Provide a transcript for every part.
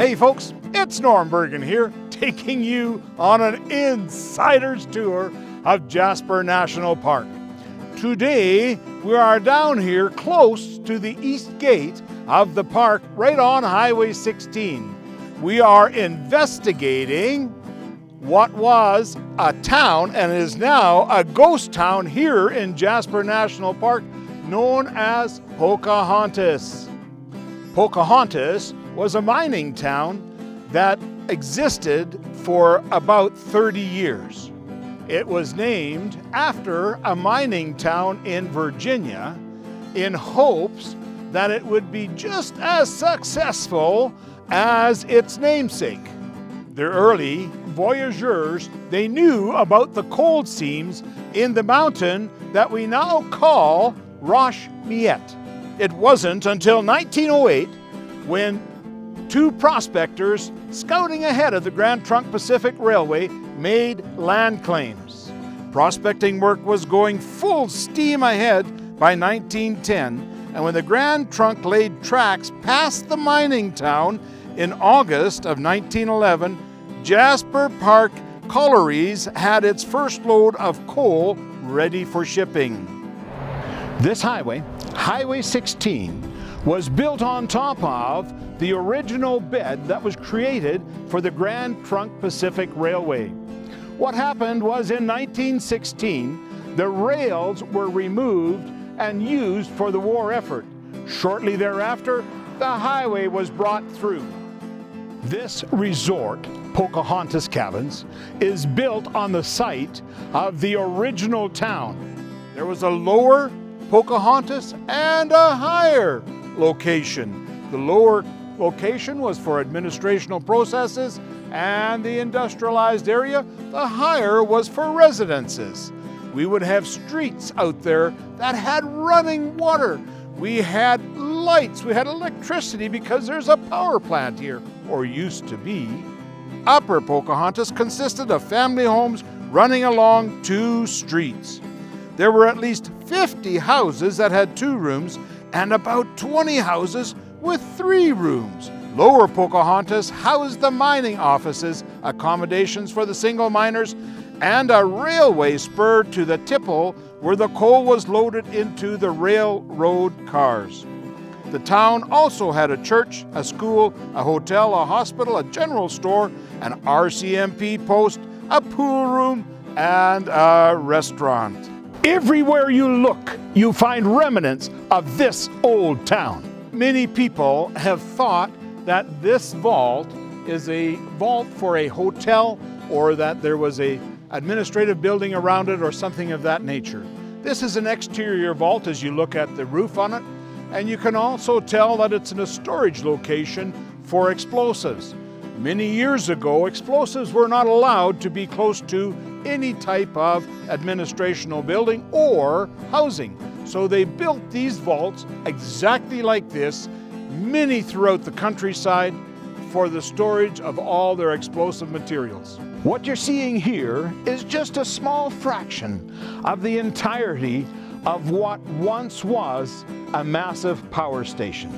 Hey folks, it's Bergen here, taking you on an insider's tour of Jasper National Park. Today, we are down here close to the east gate of the park, right on Highway 16. We are investigating what was a town and is now a ghost town here in Jasper National Park, known as Pocahontas. Pocahontas was a mining town that existed for about 30 years. It was named after a mining town in Virginia in hopes that it would be just as successful as its namesake. The early voyageurs, they knew about the coal seams in the mountain that we now call Roche Miette. It wasn't until 1908 when two prospectors scouting ahead of the Grand Trunk Pacific Railway made land claims. Prospecting work was going full steam ahead by 1910, and when the Grand Trunk laid tracks past the mining town in August of 1911, Jasper Park Collieries had its first load of coal ready for shipping. This highway, Highway 16, was built on top of the original bed that was created for the Grand Trunk Pacific Railway. What happened was in 1916, the rails were removed and used for the war effort. Shortly thereafter, the highway was brought through. This resort, Pocahontas Cabins, is built on the site of the original town. There was a lower Pocahontas and a higher location. The lower location was for administrational processes and the industrialized area. The higher was for residences. We would have streets out there that had running water. We had lights, we had electricity because there's a power plant here, or used to be. Upper Pocahontas consisted of family homes running along two streets. There were at least 50 houses that had 2 rooms and about 20 houses with 3 rooms. Lower Pocahontas housed the mining offices, accommodations for the single miners, and a railway spur to the tipple where the coal was loaded into the railroad cars. The town also had a church, a school, a hotel, a hospital, a general store, an RCMP post, a pool room, and a restaurant. Everywhere you look, you find remnants of this old town. Many people have thought that this vault is a vault for a hotel, or that there was an administrative building around it or something of that nature. This is an exterior vault as you look at the roof on it, and you can also tell that it's in a storage location for explosives. Many years ago, explosives were not allowed to be close to any type of administrational building or housing. So they built these vaults exactly like this, many throughout the countryside, for the storage of all their explosive materials. What you're seeing here is just a small fraction of the entirety of what once was a massive power station.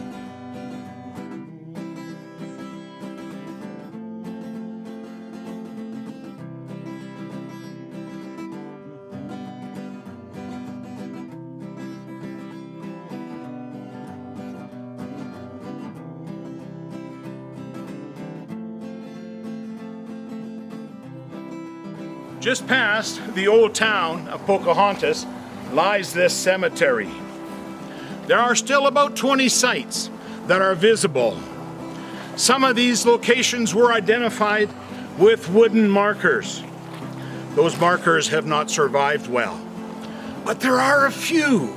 Just past the old town of Pocahontas lies this cemetery. There are still about 20 sites that are visible. Some of these locations were identified with wooden markers. Those markers have not survived well. But there are a few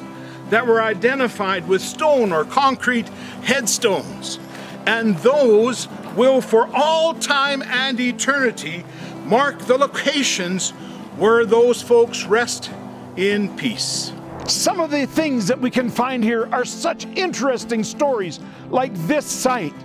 that were identified with stone or concrete headstones. And those will for all time and eternity mark the locations where those folks rest in peace. Some of the things that we can find here are such interesting stories, like this site.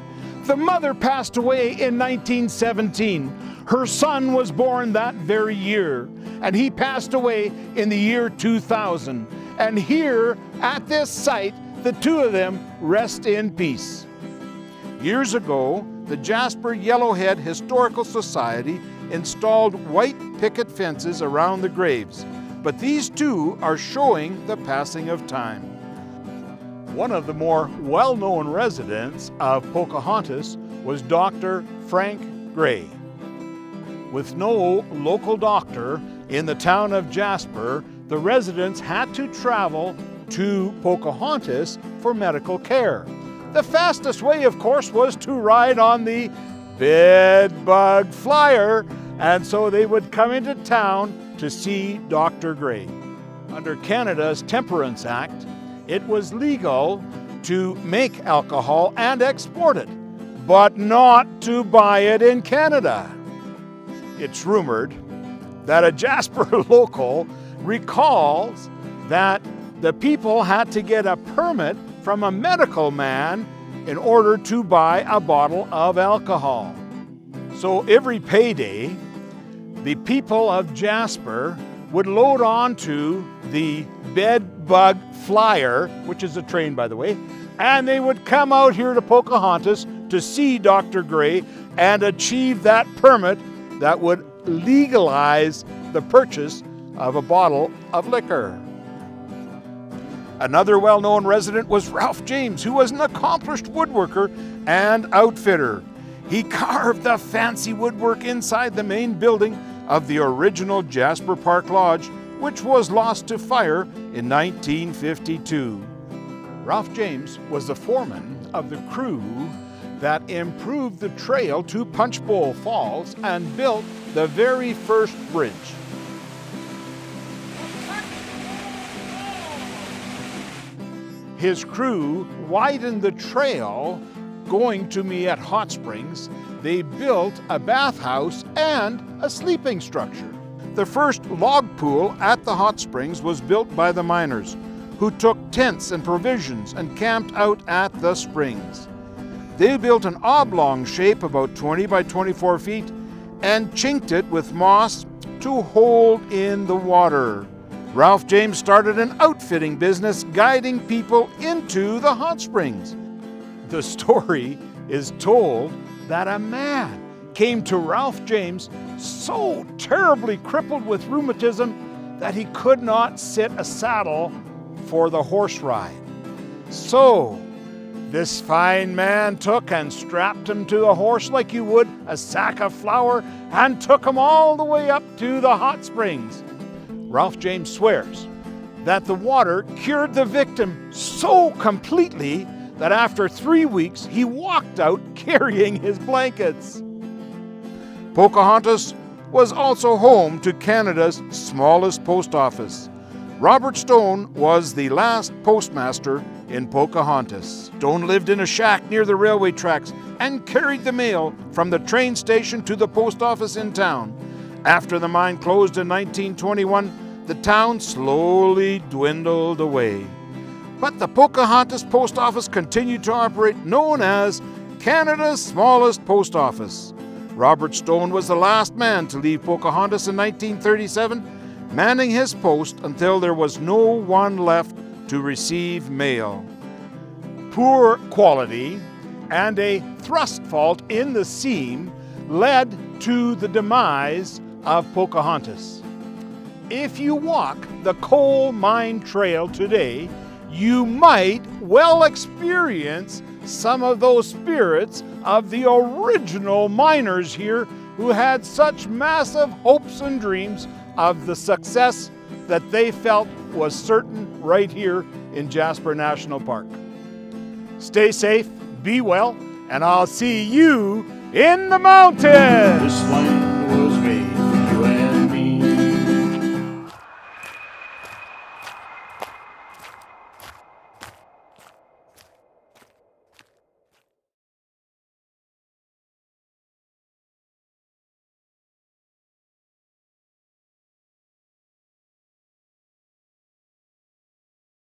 The mother passed away in 1917. Her son was born that very year, and he passed away in the year 2000. And here at this site, the two of them rest in peace. Years ago, the Jasper Yellowhead Historical Society installed white picket fences around the graves, but these too are showing the passing of time. One of the more well-known residents of Pocahontas was Dr. Frank Gray. With no local doctor in the town of Jasper, the residents had to travel to Pocahontas for medical care. The fastest way, of course, was to ride on the bedbug flyer, and so they would come into town to see Dr. Gray. Under Canada's Temperance Act, it was legal to make alcohol and export it, but not to buy it in Canada. It's rumored that a Jasper local recalls that the people had to get a permit from a medical man in order to buy a bottle of alcohol. So every payday, the people of Jasper would load onto the bedbug flyer, which is a train, by the way, and they would come out here to Pocahontas to see Dr. Gray and achieve that permit that would legalize the purchase of a bottle of liquor. Another well-known resident was Ralph James, who was an accomplished woodworker and outfitter. He carved the fancy woodwork inside the main building of the original Jasper Park Lodge, which was lost to fire in 1952. Ralph James was the foreman of the crew that improved the trail to Punchbowl Falls and built the very first bridge. His crew widened the trail going to Miette Hot Springs. They built a bathhouse and a sleeping structure. The first log pool at the hot springs was built by the miners, who took tents and provisions and camped out at the springs. They built an oblong shape about 20 by 24 feet and chinked it with moss to hold in the water. Ralph James started an outfitting business guiding people into the hot springs. The story is told that a man came to Ralph James so terribly crippled with rheumatism that he could not sit a saddle for the horse ride. So this fine man took and strapped him to a horse like you would a sack of flour and took him all the way up to the hot springs. Ralph James swears that the water cured the victim so completely that after 3 weeks he walked out carrying his blankets. Pocahontas was also home to Canada's smallest post office. Robert Stone was the last postmaster in Pocahontas. Stone lived in a shack near the railway tracks and carried the mail from the train station to the post office in town. After the mine closed in 1921, the town slowly dwindled away. But the Pocahontas Post Office continued to operate, known as Canada's smallest post office. Robert Stone was the last man to leave Pocahontas in 1937, manning his post until there was no one left to receive mail. Poor quality and a thrust fault in the seam led to the demise of Pocahontas. If you walk the coal mine trail today, you might well experience some of those spirits of the original miners here who had such massive hopes and dreams of the success that they felt was certain right here in Jasper National Park. Stay safe, be well, and I'll see you in the mountains!